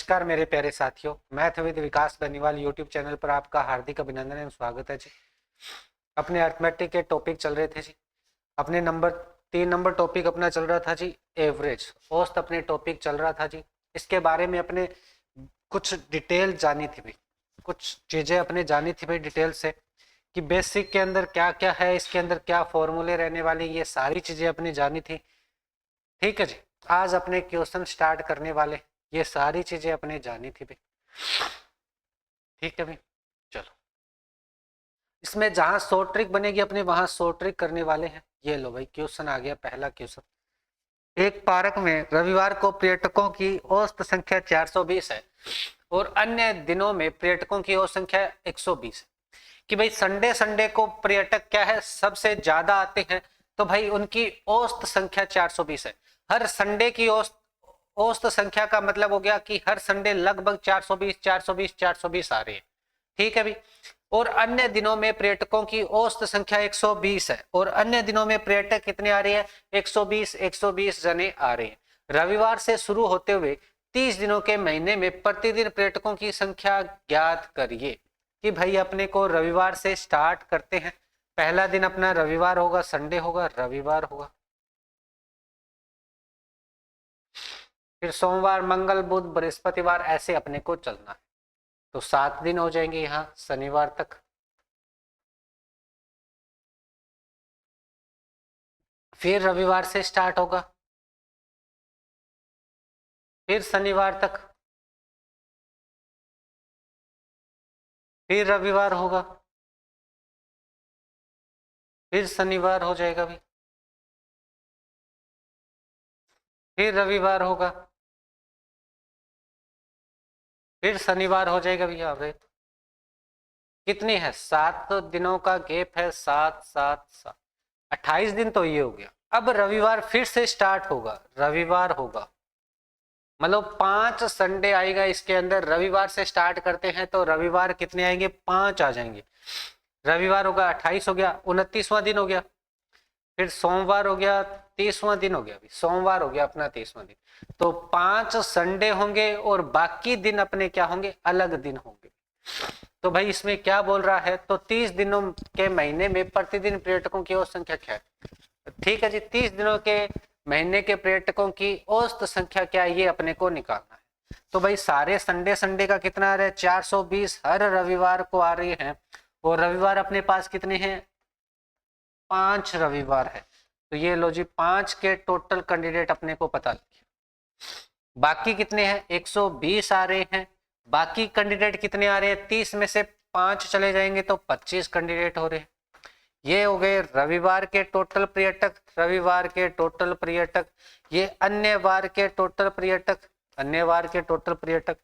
नमस्कार मेरे प्यारे साथियों, math with Vikas Beniwal YouTube channel पर आपका हार्दिक अभिनंदन एवं स्वागत है जी। अपने अर्थमेटिक के टॉपिक चल रहे थे जी। अपने तीन नंबर टॉपिक अपना चल रहा था जी, एवरेज औसत अपने टॉपिक चल रहा था जी। इसके बारे में अपने कुछ डिटेल जानी थी भाई, कुछ चीजें अपने जानी थी भाई डिटेल से, कि बेसिक के अंदर क्या क्या है, इसके अंदर क्या फॉर्मूले रहने वाले, ये सारी चीजें अपनी जानी थी। ठीक है जी, आज अपने क्वेश्चन स्टार्ट करने वाले, ये सारी चीजें अपने जानी थी भाई। ठीक है भाई, चलो इसमें जहां शॉर्ट ट्रिक बनेगी अपने वहां शॉर्ट ट्रिक करने वाले हैं। ये लो भाई, क्वेश्चन आ गया। पहला क्वेश्चन, एक पार्क में रविवार को पर्यटकों की औसत संख्या 420 है और अन्य दिनों में पर्यटकों की औसत संख्या 120 है। कि भाई संडे संडे को पर्यटक क्या है, सबसे ज्यादा आते हैं, तो भाई उनकी औसत संख्या 420 है। हर संडे की औसत संख्या का मतलब हो गया कि हर संडे लगभग 420 आ रही है। ठीक है भाई। और अन्य दिनों में पर्यटकों की औसत संख्या 120 है और अन्य दिनों में पर्यटक कितने आ रहे हैं, 120 जने आ रहे हैं। रविवार से शुरू होते हुए 30 दिनों के महीने में प्रतिदिन पर्यटकों की संख्या ज्ञात करिए। कि भाई अपने को रविवार से स्टार्ट करते हैं। पहला दिन अपना रविवार होगा, संडे होगा, रविवार होगा। फिर सोमवार, मंगल, बुध, बृहस्पतिवार, ऐसे अपने को चलना है। तो 7 दिन हो जाएंगे यहाँ शनिवार तक। फिर रविवार से स्टार्ट होगा, फिर शनिवार तक, फिर रविवार होगा, फिर शनिवार हो जाएगा भी, फिर रविवार होगा, फिर शनिवार हो जाएगा भैया। अब कितनी है, 7 दिनों का गैप है, 7 7 7, 28 दिन तो ये हो गया। अब रविवार फिर से स्टार्ट होगा, रविवार होगा, मतलब 5 संडे आएगा इसके अंदर। रविवार से स्टार्ट करते हैं तो रविवार कितने आएंगे, 5 आ जाएंगे। रविवार होगा, 28 हो गया, 29वां दिन हो गया। फिर सोमवार हो गया, 30वां दिन हो गया। सोमवार हो गया अपना 30वां दिन। तो 5 संडे होंगे और बाकी दिन अपने क्या होंगे, अलग दिन होंगे। तो भाई इसमें क्या बोल रहा है, तो 30 दिनों के महीने में प्रतिदिन पर्यटकों की औसत संख्या क्या है। ठीक है जी, 30 दिनों के महीने के पर्यटकों की औसत संख्या क्या है, ये अपने को निकालना है। तो भाई सारे संडे संडे का कितना आ रहा है, 420 हर रविवार को आ रही है। और रविवार अपने पास कितने हैं, 5 रविवार है। तो ये लो जी, 5 के टोटल कैंडिडेट अपने को पता लगे। बाकी कितने हैं, 120 आ रहे हैं। बाकी कैंडिडेट कितने आ रहे हैं, 30 में से 5 चले जाएंगे तो 25 कैंडिडेट हो रहे हैं। ये हो गए रविवार के टोटल पर्यटक, रविवार के टोटल पर्यटक। ये अन्य वार के टोटल पर्यटक, अन्य वार के टोटल पर्यटक।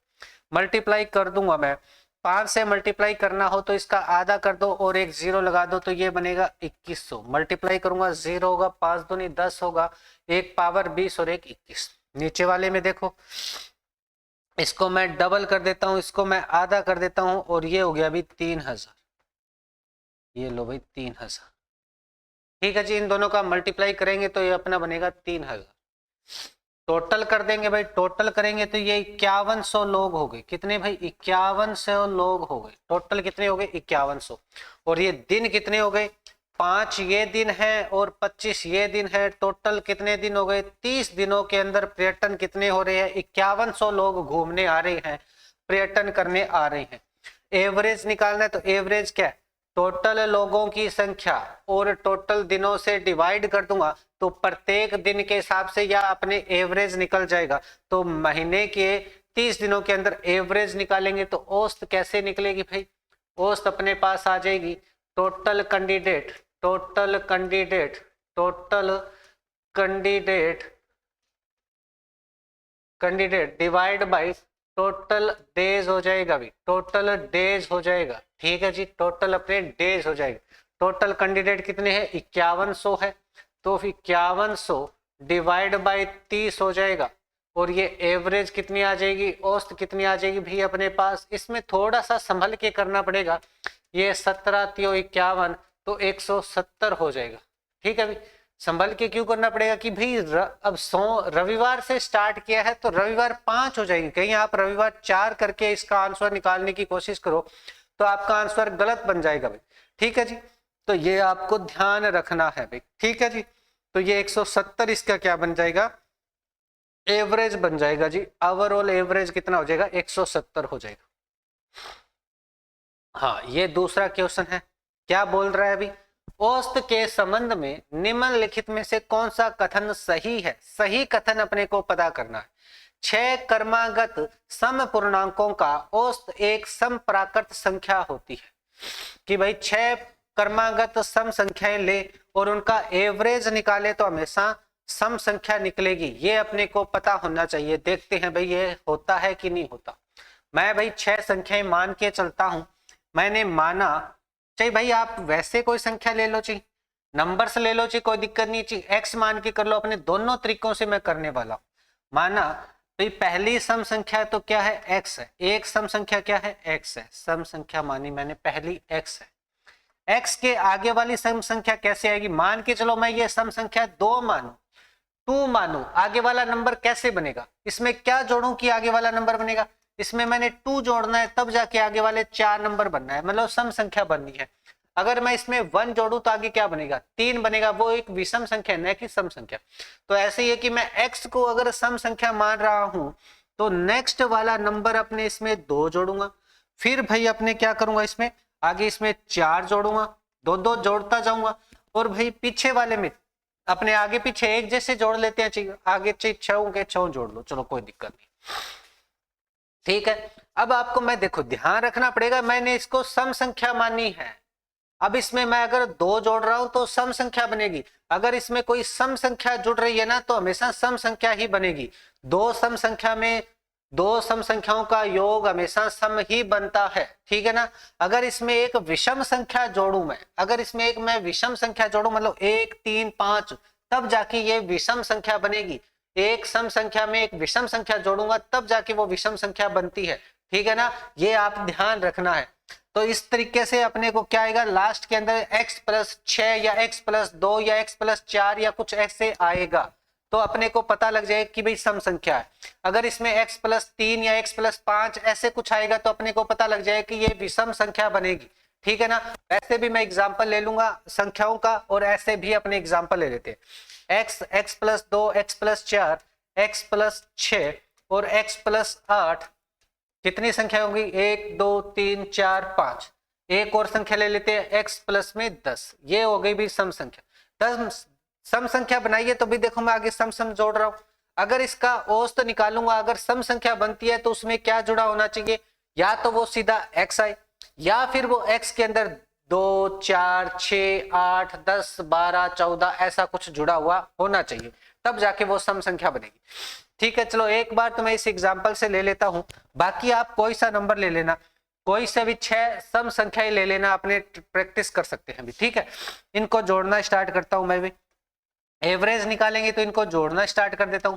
मल्टीप्लाई कर दूंगा मैं, 5 से मल्टीप्लाई करना हो तो इसका आधा कर दो और एक 0 लगा दो, तो ये बनेगा 2100। मल्टीप्लाई करूंगा 0 होगा, 5 दूनी 10 होगा, एक पावर 20 और एक 21। नीचे वाले में देखो, इसको मैं डबल कर देता हूं, इसको मैं आधा कर देता हूं, और ये हो गया अभी 3000। ये लो भाई 3000। ठीक है जी, इन दोनों का मल्टीप्लाई करेंगे तो ये अपना बनेगा 3000। टोटल कर देंगे भाई, टोटल करेंगे तो ये 5100 लोग हो गए। कितने भाई, 5100 लोग हो गए। टोटल कितने हो गए, 5100। और ये दिन कितने हो गए, 5 ये दिन है और 25 ये दिन है। टोटल कितने दिन हो गए, 30 दिनों के अंदर पर्यटन कितने हो रहे हैं, 5100 लोग घूमने आ रहे हैं, पर्यटन करने आ रहे हैं। एवरेज निकालना है, तो एवरेज क्या है, टोटल लोगों की संख्या और टोटल दिनों से डिवाइड कर दूंगा तो प्रत्येक दिन के हिसाब से या अपने एवरेज निकल जाएगा। तो महीने के 30 दिनों के अंदर एवरेज निकालेंगे तो औसत कैसे निकलेगी भाई, औसत अपने पास आ जाएगी total candidate, total candidate, total candidate, candidate divide by total days हो जाएगा भी, टोटल डेज हो जाएगा। ठीक है जी, टोटल अपने डेज हो जाएगा। टोटल कैंडिडेट कितने हैं, 5100 है, तो 5100 डिवाइड बाई 30 हो जाएगा। और ये एवरेज कितनी आ जाएगी, औसत कितनी आ जाएगी भी अपने पास। इसमें थोड़ा सा संभल के करना पड़ेगा। ये 17 × 51 तो 170 हो जाएगा। ठीक है भी, संभल के क्यों करना पड़ेगा कि भाई अब रविवार से स्टार्ट किया है तो रविवार 5 हो जाएगी, कहीं आप रविवार 4 करके इसका आंसर निकालने की कोशिश करो तो आपका आंसर गलत बन जाएगा भाई। ठीक है जी, तो ये आपको ध्यान रखना है भाई। ठीक है जी, तो ये 170 इसका क्या बन जाएगा, एवरेज बन जाएगा जी। ओवरऑल एवरेज कितना हो जाएगा, 170 हो जाएगा। हाँ, ये दूसरा क्वेश्चन है, क्या बोल रहा है अभी, औसत के संबंध में निम्नलिखित में से कौन सा कथन सही है। सही कथन अपने को पता करना है। 6 क्रमागत सम पूर्णांकों का औसत एक सम प्राकृत संख्या होती है, कि भाई 6 क्रमागत सम संख्याएं ले और उनका एवरेज निकाले तो हमेशा सम संख्या निकलेगी, ये अपने को पता होना चाहिए। देखते हैं भाई ये होता है कि नहीं होता। मैं भाई 6 संख्याएं मान के चलता हूं, मैंने माना, चाहिए भाई आप वैसे कोई संख्या ले लो, चाहिए नंबर से ले लो, चाहिए कोई दिक्कत नहीं, चाहिए एक्स मान के कर लो, अपने दोनों तरीकों से मैं करने वाला हूं। माना भाई पहली सम संख्या तो क्या है, एक्स है, एक सम संख्या क्या है, एक्स है, सम संख्या मानी मैंने पहली एक्स है। एक्स के आगे वाली सम संख्या कैसे आएगी, मान के चलो मैं ये सम संख्या 2 मानू, 2 मानू, आगे वाला नंबर कैसे बनेगा, इसमें क्या जोड़ूं कि आगे वाला नंबर बनेगा, इसमें मैंने 2 जोड़ना है तब जाके आगे वाले 4 नंबर बनना है, मतलब सम संख्या बननी है। अगर मैं इसमें 1 जोड़ूं तो आगे क्या बनेगा, 3 बनेगा, वो एक विषम संख्या न कि सम संख्या। तो ऐसे ही है कि मैं x को अगर सम संख्या मान रहा हूं तो नेक्स्ट वाला नंबर अपने इसमें 2 जोड़ूंगा, फिर भाई अपने क्या करूंगा, इसमें आगे इसमें 4 जोड़ूंगा, 2 जोड़ता जाऊंगा, और भाई पीछे वाले में अपने आगे पीछे एक जैसे जोड़ लेते हैं, चाहिए आगे 6 के 6 जोड़ लो, चलो कोई दिक्कत नहीं। ठीक है, अब आपको मैं देखो ध्यान रखना पड़ेगा, मैंने इसको सम संख्या मानी है। अब इसमें मैं अगर 2 जोड़ रहा हूं तो सम संख्या बनेगी, अगर इसमें कोई सम संख्या जुड़ रही है ना तो हमेशा सम संख्या ही बनेगी। 2 सम संख्या में 2 सम संख्याओं का योग हमेशा सम ही बनता है। ठीक है ना, अगर इसमें एक विषम संख्या जोड़ू मैं, अगर इसमें एक मैं विषम संख्या जोड़ू, मतलब 1 3 5, तब जाके ये विषम संख्या बनेगी। एक सम संख्या में एक विषम संख्या जोड़ूंगा तब जाके वो विषम संख्या बनती है। ठीक है ना, ये आप ध्यान रखना है। तो इस तरीके से अपने को क्या आएगा, लास्ट के अंदर x+6 या x+2 या x+4 या कुछ ऐसे आएगा, तो अपने को पता लग जाएगा कि भाई सम संख्या है। अगर इसमें x+3 या x+5 ऐसे कुछ आएगा तो अपने को पता लग जाएगा कि ये विषम संख्या बनेगी। ठीक है ना, वैसे भी मैं एग्जाम्पल ले लूंगा संख्याओं का और ऐसे भी अपने एग्जाम्पल ले लेते हैं। x+2 x+4 x+6 और x+8 कितनी संख्या होगी, 1 2 3 4 5। एक और संख्या ले लेते हैं x+ में 10, ये हो गई भी सम संख्या। 10 सम संख्या बनाइए तो भी देखो मैं आगे सम सम जोड़ रहा हूं। अगर इसका औसत निकालूंगा, अगर सम संख्या बनती है तो उसमें क्या जुड़ा होना चाहिए, या तो वो सीधा x आए या फिर वो x के अंदर 2 4 6 8 10 12 14 ऐसा कुछ जुड़ा हुआ होना चाहिए, तब जाके वो सम संख्या बनेगी। ठीक है, चलो एक बार तो मैं इस एग्जाम्पल से ले लेता हूं, बाकी आप कोई सा नंबर ले लेना, कोई से भी 6 सम संख्याएं ले लेना, अपने प्रैक्टिस कर सकते हैं भी। ठीक है, इनको जोड़ना स्टार्ट करता हूं मैं भी, एवरेज निकालेंगे तो इनको जोड़ना स्टार्ट कर देता हूं।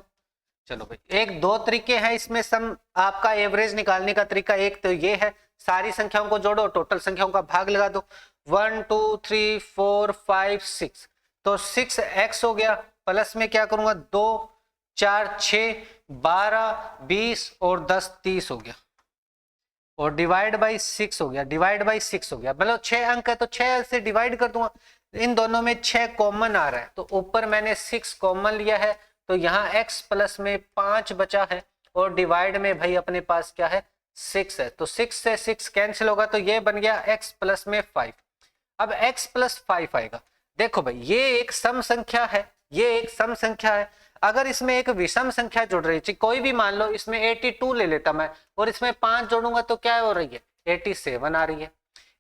चलो भाई, एक 2 तरीके हैं इसमें सम आपका एवरेज निकालने का तरीका। एक तो ये है, सारी संख्याओं को जोड़ो, टोटल संख्याओं का भाग लगा दो, 1 2 3 4 5 6, तो 6x हो गया, प्लस में क्या करूंगा 2 4 6 12 20 और 10 30 हो गया, और डिवाइड बाई 6 हो गया, डिवाइड बाई 6 हो गया, मतलब 6 अंक है तो 6 से डिवाइड कर दूंगा। इन दोनों में 6 कॉमन आ रहा है तो ऊपर मैंने 6 कॉमन लिया है, तो यहाँ x प्लस में 5 बचा है और डिवाइड में भाई अपने पास क्या है 6 है, तो 6 से 6 कैंसिल होगा तो ये बन गया x प्लस में 5। अब x+5 आएगा। देखो भाई ये एक सम संख्या है, ये एक सम संख्या है, अगर इसमें एक विषम संख्या जुड़ रही है, कोई भी मान लो इसमें 82 ले लेता मैं और इसमें 5 जोड़ूंगा तो क्या हो रही है 87 आ रही है।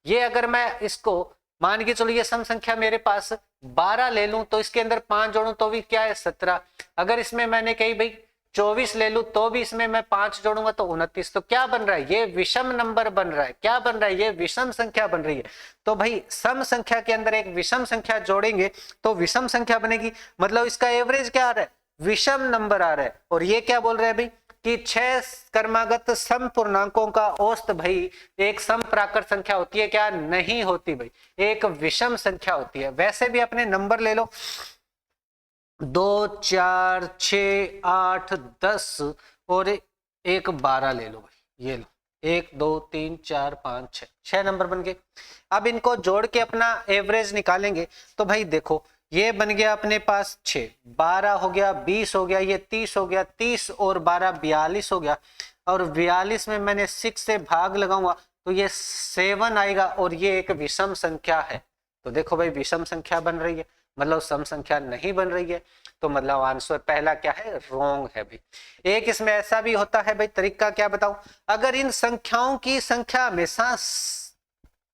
ये अगर मैं इसको मान के चलो ये सम संख्या मेरे पास 12 ले लूं तो इसके अंदर 5 जोड़ूं तो भी क्या है 17। अगर इसमें मैंने कही भाई 24 ले लूं तो भी इसमें मैं 5 जोड़ूंगा तो 29। तो क्या बन रहा है, ये विषम नंबर बन रहा है। क्या बन रहा है, ये विषम संख्या बन रही है। तो भाई सम संख्या के अंदर एक विषम संख्या जोड़ेंगे तो विषम संख्या बनेगी, मतलब इसका एवरेज क्या आ रहा है, विषम नंबर आ रहा है। और ये क्या बोल रहे हैं भाई कि 6 क्रमागत सम पूर्णांकों का औसत भाई एक सम प्राकृत संख्या होती है क्या, नहीं होती भाई, एक विषम संख्या होती है। वैसे भी अपने नंबर ले लो, 2 4 6 8 10 और एक 12 ले लो भाई, ये लो 1 2 3 4 5 6, 6 नंबर बन गए। अब इनको जोड़ के अपना एवरेज निकालेंगे तो भाई देखो ये बन गया अपने पास 6, 12 हो गया, 20 हो गया, ये 30 हो गया, 30 और 12 42 हो गया, और 42 में मैंने 6 से भाग लगाऊंगा तो ये 7 आएगा, और ये एक विषम संख्या है। तो देखो भाई विषम संख्या बन रही है, मतलब सम संख्या नहीं बन रही है, तो मतलब आंसर पहला क्या है, रॉन्ग है भाई। एक इसमें ऐसा भी होता है भाई, तरीका क्या बताऊं, अगर इन संख्याओं की संख्या हमेशा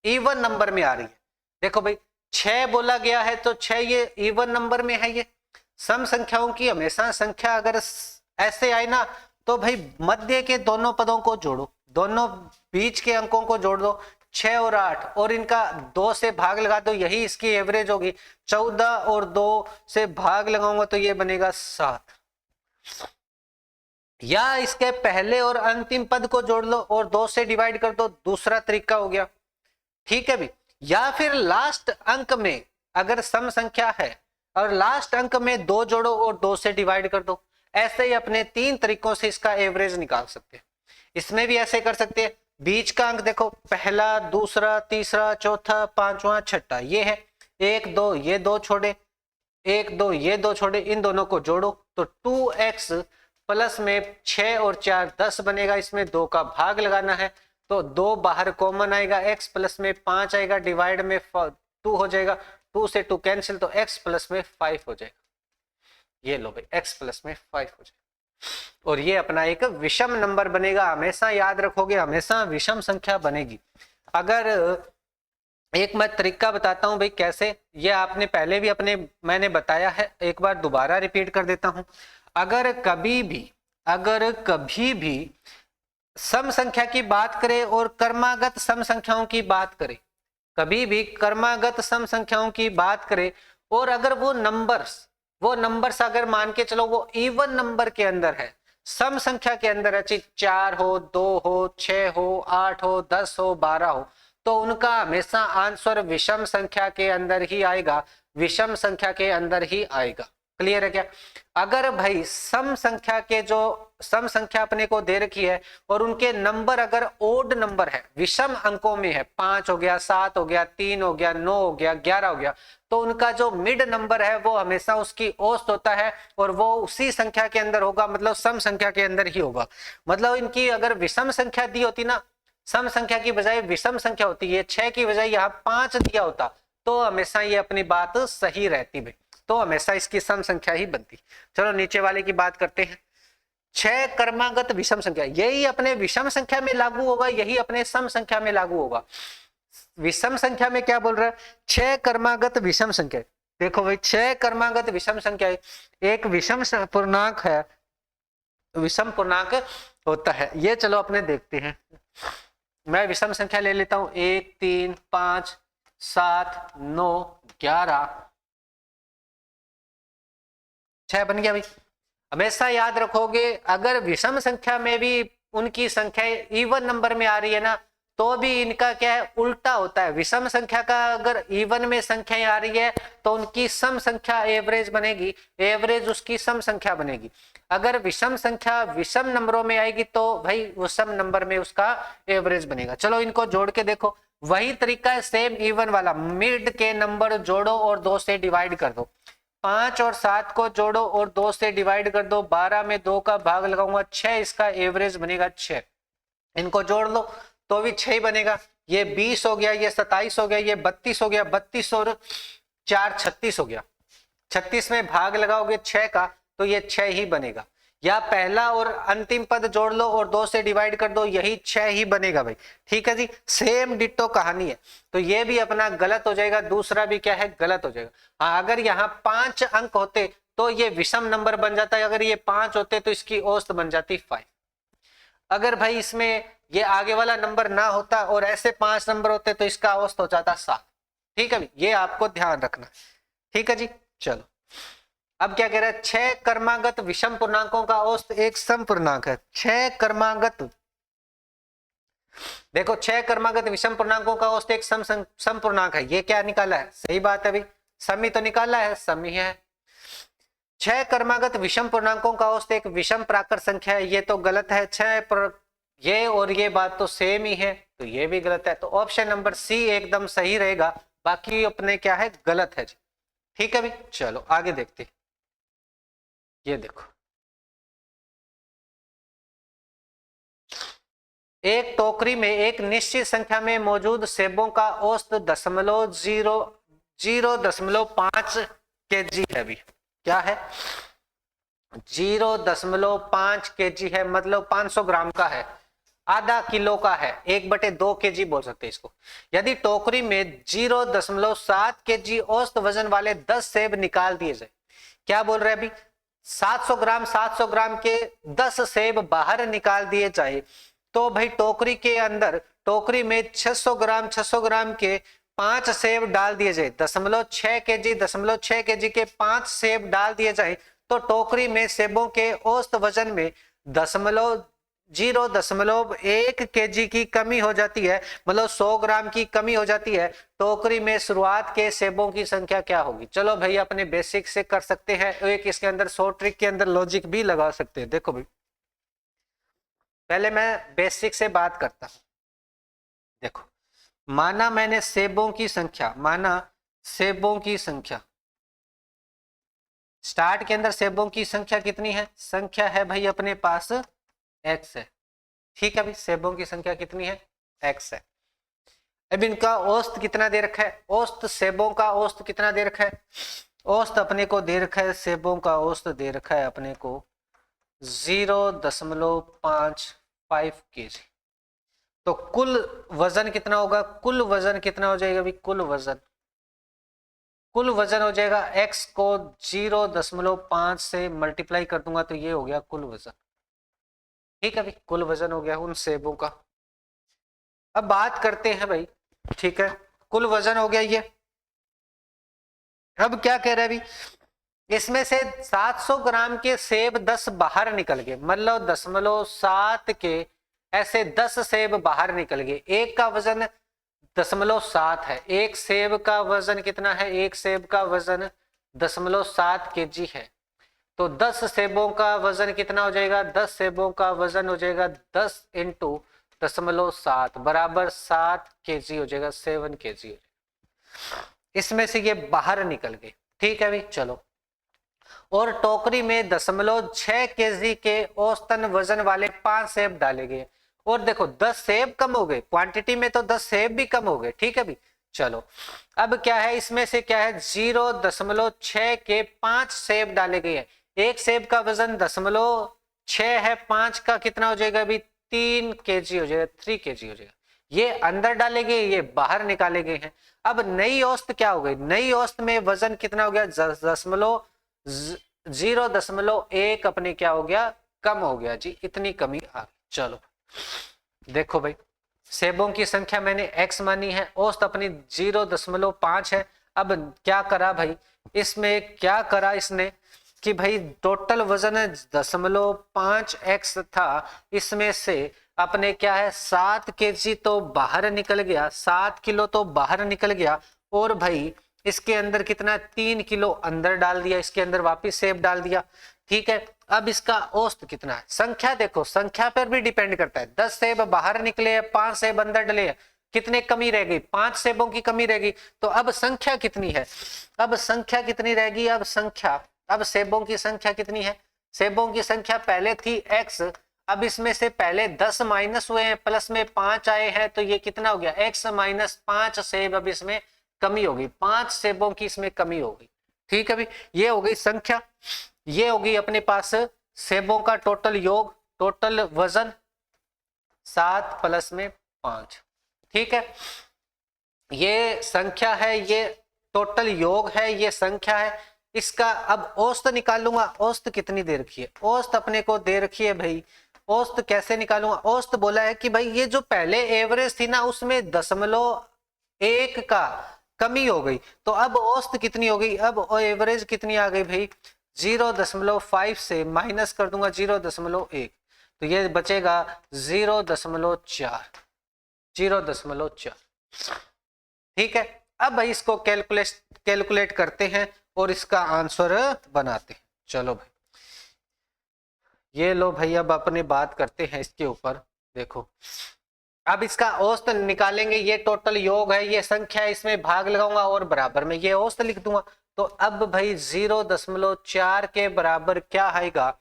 इवन नंबर में आ रही है, देखो भाई 6 बोला गया है तो 6 ये इवन नंबर में है, ये सम संख्याओं की हमेशा संख्या अगर ऐसे आए ना तो भाई मध्य के दोनों पदों को जोड़ो, दोनों बीच के अंकों को जोड़ दो, 6 और 8, और इनका 2 से भाग लगा दो, यही इसकी एवरेज होगी। 14 और 2 से भाग लगाऊंगा तो ये बनेगा 7, या इसके पहले और अंतिम पद को जोड़ लो और 2 से डिवाइड कर दो, दूसरा तरीका हो गया, ठीक है भी। या फिर लास्ट अंक में अगर सम संख्या है और लास्ट अंक में 2 जोड़ो और 2 से डिवाइड कर दो, ऐसे ही अपने 3 तरीकों से इसका एवरेज निकाल सकते हैं। इसमें भी ऐसे कर सकते हैं, बीच का अंक देखो पहला, दूसरा, तीसरा, चौथा, पांचवा, छठा, ये है 1 2, ये 2 छोड़े, 1 2, ये 2 छोड़े, इन दोनों को जोड़ो तो 2x प्लस में 6 और 4 10 बनेगा, इसमें 2 का भाग लगाना है तो 2 बाहर कॉमन आएगा, x प्लस में 5 आएगा, डिवाइड में 2 हो जाएगा, 2 से 2 कैंसिल तो x प्लस में 5 हो जाएगा, ये लो भाई x प्लस में 5 हो जाएगा, और ये अपना एक विषम नंबर बनेगा। हमेशा याद रखोगे, हमेशा विषम संख्या बनेगी। अगर एक मैं तरीका बताता हूं भाई कैसे, ये आपने पहले भी मैंने बताया है, एक बार दोबारा रिपीट कर देता हूं। अगर कभी भी सम संख्या की बात करें और क्रमागत सम संख्याओं की बात करें, कभी भी क्रमागत सम संख्याओं की बात करें, और अगर वो नंबर्स अगर मान के चलो वो इवन नंबर के अंदर है, सम संख्या के अंदर है, 4 हो, 2 हो, 6 हो, 8 हो, 10 हो, 12 हो, तो उनका हमेशा आंसर विषम संख्या के अंदर ही आएगा, विषम संख्या के अंदर ही आएगा। क्लियर है क्या? अगर भाई सम संख्या अपने को दे रखी है और उनके नंबर अगर ओड नंबर है, विषम अंकों में है, 5 हो गया, 7 हो गया, 3 हो गया, 9 हो गया, 11 हो गया, तो उनका जो मिड नंबर है वो हमेशा उसकी औसत होता है और वो उसी संख्या के अंदर होगा, मतलब सम संख्या के अंदर ही होगा। मतलब इनकी अगर विषम संख्या दी होती ना, सम संख्या की बजाय विषम संख्या होती है, 6 की बजाय यहाँ 5 दिया होता तो हमेशा ये अपनी बात सही रहती भाई, तो हमेशा इसकी सम संख्या ही बनती। चलो नीचे वाले की बात करते हैं। 6 क्रमागत विषम संख्या, यही अपने विषम संख्या में लागू होगा, यही अपने सम संख्या में लागू होगा। विषम संख्या में क्या बोल रहा है, 6 क्रमागत विषम संख्या। देखो भाई 6 क्रमागत विषम संख्या एक विषम पूर्णांक है, विषम पूर्णांक होता है, ये चलो अपने देखते हैं। मैं विषम संख्या ले लेता हूं, 1 3 5 7 9 11 6 बन गया भाई। हमेशा याद रखोगे अगर विषम संख्या में भी उनकी संख्या इवन नंबर में आ रही है ना, तो भी इनका क्या है, उल्टा होता है। विषम संख्या का अगर इवन में संख्याएं आ रही है तो उनकी सम संख्या एवरेज बनेगी, एवरेज उसकी सम संख्या बनेगी। अगर विषम संख्या विषम नंबरों में आएगी तो भाई वो सम नंबर में उसका एवरेज बनेगा। चलो इनको जोड़ के देखो, वही तरीका है सेम इवन वाला, मिड के नंबर जोड़ो और 2 से डिवाइड कर दो। 5 और 7 को जोड़ो और 2 से डिवाइड कर दो, 12 में 2 का भाग लगाऊंगा, 6 इसका एवरेज बनेगा 6। इनको जोड़ लो तो भी 6 बनेगा, ये 20 हो गया, ये 27 हो गया, ये 32 हो गया, 32 और 4 36 हो गया, 36 में भाग लगाओगे 6 का तो ये 6 ही बनेगा। या पहला और अंतिम पद जोड़ लो और 2 से डिवाइड कर दो, यही 6 ही बनेगा भाई। ठीक है जी, सेम डिट्टो कहानी है, तो ये भी अपना गलत हो जाएगा, दूसरा भी क्या है, गलत हो जाएगा। हाँ, अगर यहाँ 5 अंक होते तो ये विषम नंबर बन जाता है, अगर ये 5 होते तो इसकी औसत बन जाती 5। अगर भाई इसमें ये आगे वाला नंबर ना होता और ऐसे 5 नंबर होते तो इसका औसत हो जाता 7। ठीक है, ये आपको ध्यान रखना। ठीक है जी, चलो अब क्या कह रहा है, 6 क्रमागत विषम पूर्णांकों का औसत एक सम पूर्णांक है। 6 क्रमागत, देखो 6 क्रमागत विषम पूर्णांकों का औसत एक सम पूर्णांक है। ये क्या निकाला है, सही बात है भाई, सम ही तो निकाला है, सम ही है। 6 क्रमागत विषम पूर्णांकों का औसत एक विषम प्राकृत संख्या है, ये तो गलत है। 6 पर ये और ये बात तो सेम ही है, तो ये भी गलत है। तो ऑप्शन नंबर सी एकदम सही रहेगा, बाकी अपने क्या है गलत है जी। ठीक है भी, चलो आगे देखते हैं। ये देखो, एक टोकरी में एक निश्चित संख्या में मौजूद सेबों का औसत 0.05 kg है भी। क्या है? 0.5 kg है, मतलब 500 ग्राम का है, आधा किलो का है, 1/2 kg बोल सकते हैं इसको। यदि टोकरी में 0.7 kg औसत वजन वाले 10 सेब निकाल दिए जाए, क्या बोल रहे हैं अभी? 700 ग्राम के 10 सेब बाहर निकाल दिए जाए, तो भाई टोकरी के अंदर, टोकरी में 600 ग्राम के 5 सेब डाल दिए जाए, 0.6 kg के 5 सेब डाल दिए जाए, तो टोकरी में सेबों के औसत वजन में 0.1 kg की कमी हो जाती है, मतलब 100 ग्राम की कमी हो जाती है। टोकरी में शुरुआत के सेबों की संख्या क्या होगी? चलो भाई अपने बेसिक से कर सकते हैं, एक इसके अंदर 100 ट्रिक के अंदर लॉजिक भी लगा सकते हैं। देखो भाई, पहले मैं बेसिक से बात करता हूं। देखो, माना मैंने सेबों की संख्या, स्टार्ट के अंदर सेबों की संख्या कितनी है? संख्या है भाई अपने पास x है। ठीक है भाई, सेबों की संख्या कितनी है? x है। अब इनका औसत कितना दे रखा है? औसत सेबों का औसत कितना दे रखा है? औसत अपने को दे रखा है, सेबों का औसत दे रखा है अपने को 0.55 kg। तो कुल वजन कितना होगा? कुल वजन कितना हो जाएगा भाई? कुल वजन हो जाएगा, x को 0.5 से मल्टीप्लाई कर दूंगा तो ये हो गया कुल वजन। ठीक है भाई, कुल वजन हो गया उन सेबों का। अब बात करते हैं भाई, ठीक है, कुल वजन हो गया ये। अब क्या कह रहा है भाई? इसमें से 700 ग्राम के सेब 10 बाहर निकल गए, मतलब 0.7 के ऐसे 10 सेब बाहर निकल गए। एक का वजन 0.7 है, एक सेब का वजन कितना है? एक सेब का वजन 0.7 kg है। तो 10 सेबों का वजन कितना हो जाएगा? 10 सेबों का वजन हो जाएगा 10 इंटू 0.7 बराबर 7 kg हो जाएगा, 7 kg हो जाएगा। इसमें से ये बाहर निकल गए। ठीक है भाई, चलो। और टोकरी में 0.6 kg के औसतन वजन वाले 5 सेब डाले गए, और देखो 10 सेब कम हो गए, क्वांटिटी में तो 10 सेब भी कम हो गए। ठीक है भाई, चलो। अब क्या है, इसमें से क्या है? 0.6 के 5 सेब डाले गए हैं। एक सेब का वजन 0.6 है, 5 का कितना हो जाएगा अभी? 3 kg हो जाएगा, 3 kg हो जाएगा। ये अंदर डाले गए, ये बाहर निकाले गए हैं। अब नई औसत क्या हो गई? नई औसत में वजन कितना हो गया? 0.1 अपने क्या हो गया? कम हो गया जी, इतनी कमी आ गई। चलो देखो भाई, सेबों की संख्या मैंने x मानी है, औसत अपनी 0.5 है। अब क्या करा भाई? इसमें क्या करा इसने कि भाई टोटल वजन 0.5x था, इसमें से अपने क्या है 7 kg तो बाहर निकल गया, 7 किलो तो बाहर निकल गया, और भाई इसके अंदर कितना? 3 किलो अंदर डाल दिया, इसके अंदर वापिस सेब डाल दिया। ठीक है, अब इसका औसत कितना है? संख्या देखो, संख्या पर भी डिपेंड करता है। 10 सेब बाहर निकले हैं, 5 सेब अंदर डले हैं, कितने कमी रह गई? 5 सेबों की कमी रह गई। तो अब संख्या कितनी है? अब संख्या कितनी रहेगी? अब सेबों की संख्या कितनी है? सेबों की संख्या पहले थी x, अब इसमें से पहले 10 माइनस हुए हैं, प्लस में 5 आए हैं, तो ये कितना हो गया? x माइनस 5 सेब अब इसमें कमी होगी, 5 सेबों की इसमें कमी होगी। ठीक है भाई, ये हो गई संख्या। ये होगी अपने पास सेबों का टोटल योग, टोटल वजन 7 प्लस में 5। ठीक है, ये संख्या है, ये टोटल योग है, ये संख्या है। इसका अब औसत निकालूंगा। औसत कितनी दे रखी है? औसत अपने को दे रखी है भाई। औसत कैसे निकालूंगा? औसत बोला है कि भाई ये जो पहले एवरेज थी ना, उसमें 0.1 का कमी हो गई, तो अब औसत कितनी हो गई? अब एवरेज कितनी आ गई भाई? 0.5 से माइनस कर दूंगा 0.1, तो ये बचेगा 0.4। ठीक है, अब भाई इसको कैलकुलेट करते हैं और इसका आंसर बनाते हैं। चलो भाई, ये लो भाई, अब अपने बात करते हैं इसके ऊपर। देखो, अब इसका औसत निकालेंगे। ये टोटल योग है, ये संख्या है, इसमें भाग लगाऊंगा और बराबर में ये औसत लिख दूंगा। तो अब भाई 0.4 के बराबर क्या आएगा,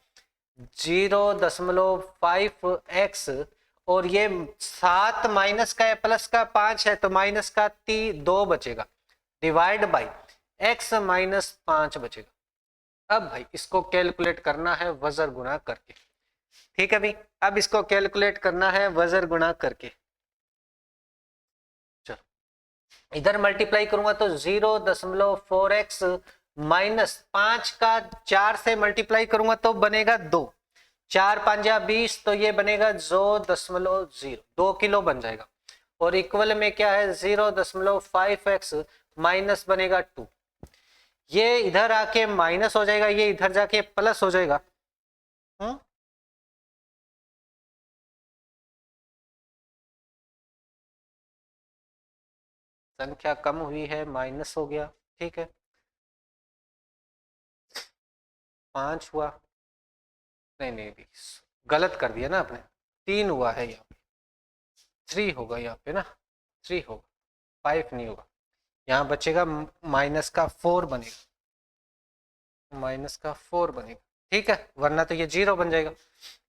0.5x, और ये 7 माइनस का है प्लस का 5 है, तो माइनस का 2 बचेगा, डिवाइड बाई x माइनस 5 बचेगा। अब भाई इसको कैलकुलेट करना है वजर गुणा करके। ठीक है भाई, अब इसको कैलकुलेट करना है वजर गुणा करके। चलो, इधर मल्टीप्लाई करूंगा तो 0.4x माइनस 5 का 4 से मल्टीप्लाई करूंगा तो बनेगा 2, 4 5 20, तो ये बनेगा 2 किलो बन जाएगा। और इक्वल में क्या है, 0.5x माइनस बनेगा 2। ये इधर आके माइनस हो जाएगा, ये इधर जाके प्लस हो जाएगा। संख्या कम हुई है, माइनस हो गया। ठीक है, 5 हुआ, नहीं नहीं गलत कर दिया ना आपने, 3 हुआ है, यहाँ पे 3 होगा, यहाँ पे ना 3 होगा, 5 नहीं होगा। यहाँ बचेगा माइनस का 4 बनेगा, माइनस का 4 बनेगा। ठीक है, वरना तो ये 0 बन जाएगा।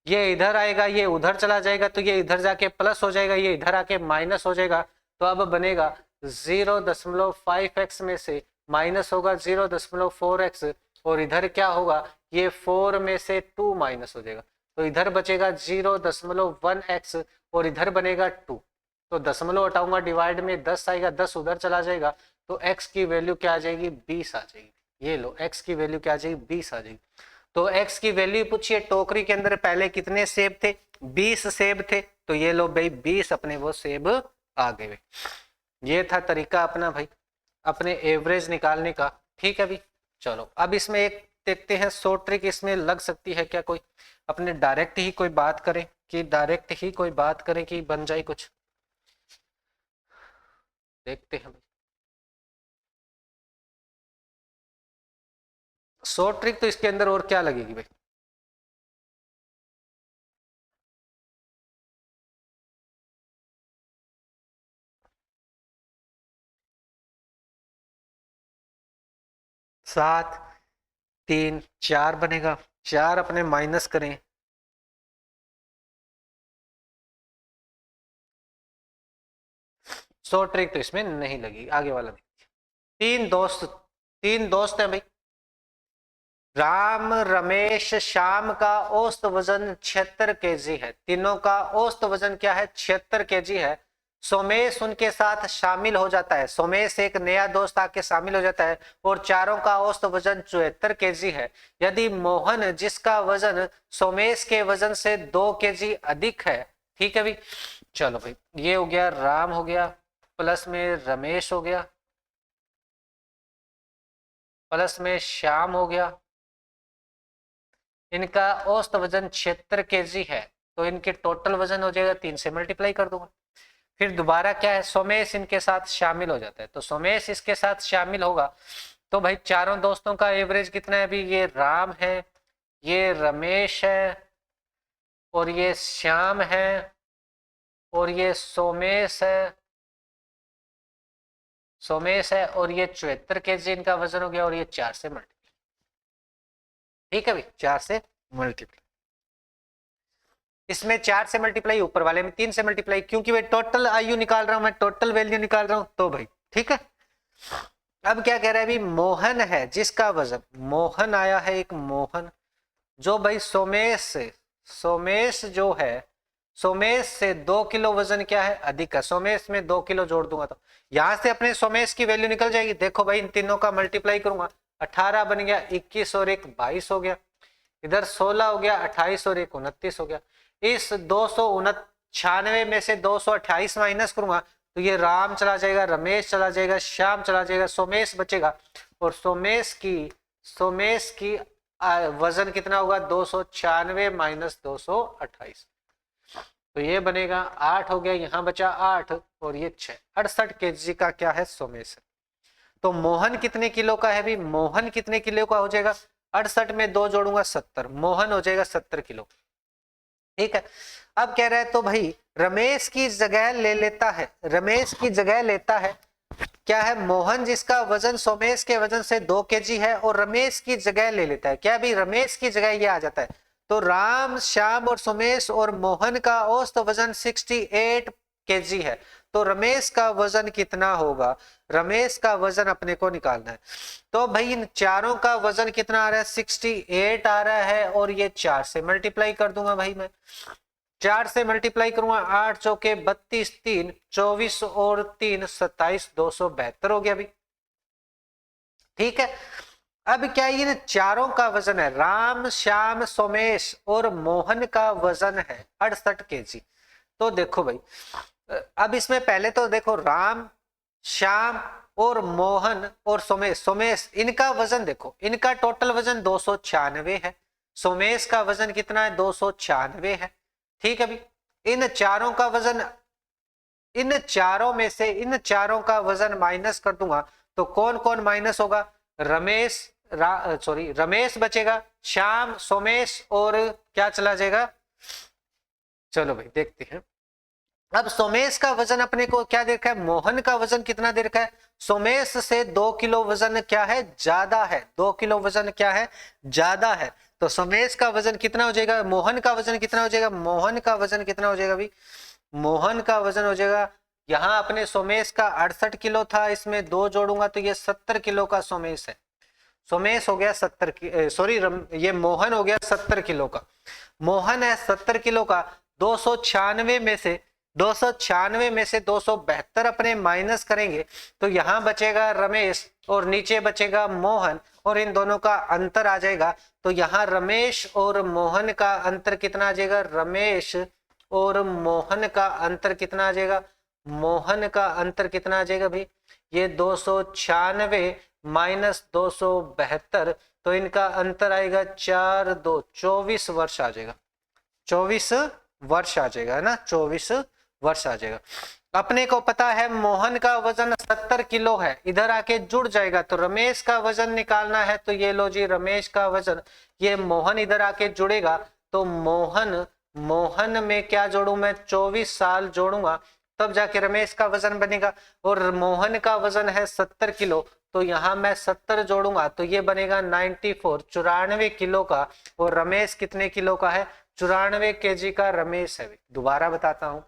ये इधर आएगा, ये उधर चला जाएगा, तो ये इधर जाके प्लस हो जाएगा, ये इधर आके माइनस हो जाएगा। तो अब बनेगा 0.5x में से माइनस होगा 0.4x, और इधर क्या होगा, ये 4 में से 2 माइनस हो जाएगा, तो इधर बचेगा 0.1x, और इधर बनेगा 2। तो दशमलव हटाऊंगा, डिवाइड में 10 आएगा, 10 उधर चला जाएगा, तो x की वैल्यू क्या आ जाएगी, 20 आ जाएगी। ये लो, x की वैल्यू क्या आ जाएगी, 20 आ जाएगी। तो x की वैल्यू पूछिए, टोकरी के अंदर पहले कितने सेब थे, 20 सेब थे, तो ये लो भाई 20 अपने वो सेब आ गए। ये था तरीका अपना भाई, अपने एवरेज निकालने का। ठीक है भाई, चलो अब इसमें एक देखते हैं शॉर्ट ट्रिक इसमें लग सकती है क्या, कोई अपने डायरेक्ट ही कोई बात करें, कि डायरेक्ट ही कोई बात करें कि बन जाए कुछ, देखते हैं भाई। शॉर्ट ट्रिक तो इसके अंदर और क्या लगेगी भाई, सात 3 4 बनेगा, 4 अपने माइनस करें, शॉर्ट ट्रिक तो इसमें नहीं लगी। आगे वाला देखिए, 3 दोस्त हैं भाई, राम रमेश श्याम का औसत वजन 76 केजी है। तीनों का औसत वजन क्या है, 76 केजी है। सोमेश उनके साथ शामिल हो जाता है, सोमेश एक नया दोस्त आके शामिल हो जाता है, और चारों का औसत वजन 74 केजी है। यदि मोहन, जिसका वजन सोमेश के वजन से 2 केजी अधिक है। ठीक है भाई, चलो भाई, ये हो गया राम हो गया, प्लस में रमेश हो गया, प्लस में श्याम हो गया। इनका औसत वजन 76 केजी है, तो इनके टोटल वजन हो जाएगा, 3 से मल्टीप्लाई कर दूंगा। फिर दोबारा क्या है, सोमेश इनके साथ शामिल हो जाता है, तो सोमेश इसके साथ शामिल होगा, तो भाई चारों दोस्तों का एवरेज कितना है अभी, ये राम है, ये रमेश है, और ये श्याम है, और ये सोमेश है, और ये 74 केजी इनका वजन हो गया, और ये 4 से मल्टीप्लाई। ठीक है भाई, 4 से मल्टीप्लाई, इसमें 4 से मल्टीप्लाई, ऊपर वाले में 3 से मल्टीप्लाई, क्योंकि मैं टोटल आयु निकाल रहा हूं, मैं टोटल वैल्यू निकाल रहा हूं, तो भाई ठीक है। अब क्या कह रहा है भाई, मोहन है जिसका वजन, मोहन आया है एक मोहन, जो भाई सोमेश जो है, सोमेश से 2 किलो वजन क्या है, अधिक है। सोमेश में 2 किलो जोड़ दूंगा तो यहां से अपने सोमेश की वैल्यू निकल जाएगी। देखो भाई, इन तीनों का मल्टीप्लाई करूंगा, 18 बन गया, 21 और 1 22 हो गया, इधर 16 हो गया, 28 और 1 29 हो गया। इस 296 में से 228 माइनस करूंगा, तो ये राम चला जाएगा, रमेश चला जाएगा, श्याम चला जाएगा, सोमेश बचेगा, और सोमेश की वजन कितना होगा, 296 माइनस 228, तो ये बनेगा 8 हो गया, यहां बचा 8 और ये 6, 68 केजी का क्या है, सोमेश है। तो मोहन कितने किलो का है भाई, मोहन कितने किलो का हो जाएगा, 68 में 2 जोड़ूंगा 70, मोहन हो जाएगा 70 किलो। ठीक है, अब कह रहा है तो भाई रमेश की जगह ले लेता है, रमेश की जगह लेता है क्या है, मोहन, जिसका वजन सोमेश के वजन से 2 केजी है, और रमेश की जगह ले लेता है क्या भी, रमेश की जगह ये आ जाता है। तो राम, श्याम और सोमेश और मोहन का औसत वजन 68 केजी है, तो रमेश का वजन कितना होगा, रमेश का वजन अपने को निकालना है। तो भाई इन चारों का वजन कितना आ रहा है, 68 आ रहा है, और ये 4 से मल्टीप्लाई कर दूंगा भाई, मैं 4 से मल्टीप्लाई करूंगा, 8 चौके 32, 3 24 और 3 27, 272 हो गया भाई। ठीक है, अब क्या इन चारों का वजन है, राम, श्याम, सोमेश और मोहन का वजन है 68 केजी। तो देखो भाई, अब इसमें पहले तो देखो राम, श्याम और मोहन और सोमेश, सोमेश इनका वजन देखो, इनका टोटल वजन 296 है, सोमेश का वजन कितना है, 296 है। ठीक है भाई, इन चारों का वजन, इन चारों में से इन चारों का वजन माइनस कर दूंगा तो कौन कौन माइनस होगा, रमेश, सॉरी रमेश बचेगा, श्याम, सोमेश और क्या चला जाएगा। चलो भाई देखते हैं, अब सोमेश का वजन अपने को क्या दे रखा है, मोहन का वजन कितना दे रखा है, सोमेश से 2 किलो वजन क्या है, ज्यादा है, 2 किलो वजन क्या है, ज्यादा है। तो सोमेश का वजन कितना हो जाएगा, मोहन का वजन कितना हो जाएगा, मोहन का वजन कितना हो जाएगा भाई, मोहन का वजन हो जाएगा, यहाँ अपने सोमेश का 68 किलो था, इसमें 2 जोड़ूंगा तो ये 70 किलो का सोमेश है, सोमेश हो गया 70 की, सॉरी ये मोहन हो गया 70 किलो का, मोहन है 70 किलो का। 296 में से 272 अपने माइनस करेंगे तो यहाँ बचेगा रमेश और नीचे बचेगा मोहन, और इन दोनों का अंतर आ जाएगा। तो यहाँ रमेश और मोहन का अंतर कितना आ जाएगा, रमेश और मोहन का अंतर कितना आ जाएगा, मोहन का अंतर कितना आ जाएगा भाई, ये 296 माइनस 272, तो इनका अंतर आएगा 4 2 24 वर्ष आ जाएगा, 24 वर्ष आ जाएगा, है ना, 24 वर्ष आ जाएगा। अपने को पता है मोहन का वजन 70 किलो है, इधर आके जुड़ जाएगा, तो रमेश का वजन निकालना है, तो ये लो जी रमेश का वजन, ये मोहन इधर आके जुड़ेगा, तो मोहन, मोहन में क्या जोड़ू मैं, 24 साल जोड़ूंगा तब जाके रमेश का वजन बनेगा, और मोहन का वजन है 70 किलो, तो यहाँ मैं 70 जोड़ूंगा तो ये बनेगा 94, 94 किलो का, और रमेश कितने किलो का है, 94 केजी का रमेश है। दोबारा बताता हूं,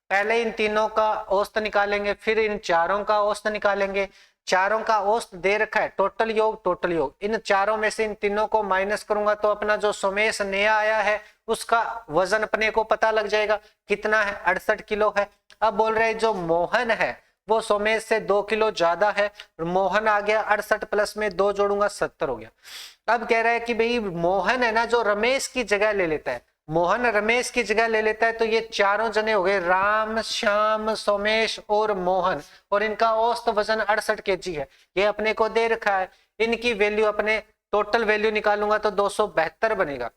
पहले इन तीनों का औसत निकालेंगे, फिर इन चारों का औसत निकालेंगे, चारों का औसत दे रखा है, टोटल योग, टोटल योग, इन चारों में से इन तीनों को माइनस करूंगा तो अपना जो सोमेश नया आया है उसका वजन अपने को पता लग जाएगा कितना है, 68 किलो है। अब बोल रहे जो मोहन है वो सोमेश से 2 किलो ज्यादा है, मोहन आ गया 68 प्लस में 2 जोड़ूंगा 70 हो गया। अब कह रहा है कि भाई मोहन है ना जो रमेश की जगह ले लेता है, मोहन रमेश की जगह ले लेता है, तो ये चारों जने हो गए, राम, श्याम, सोमेश और मोहन, और इनका औसत वजन 68 केजी है, ये अपने को दे रखा है। इनकी वैल्यू अपने टोटल वैल्यू निकालूंगा तो 272 बनेगा,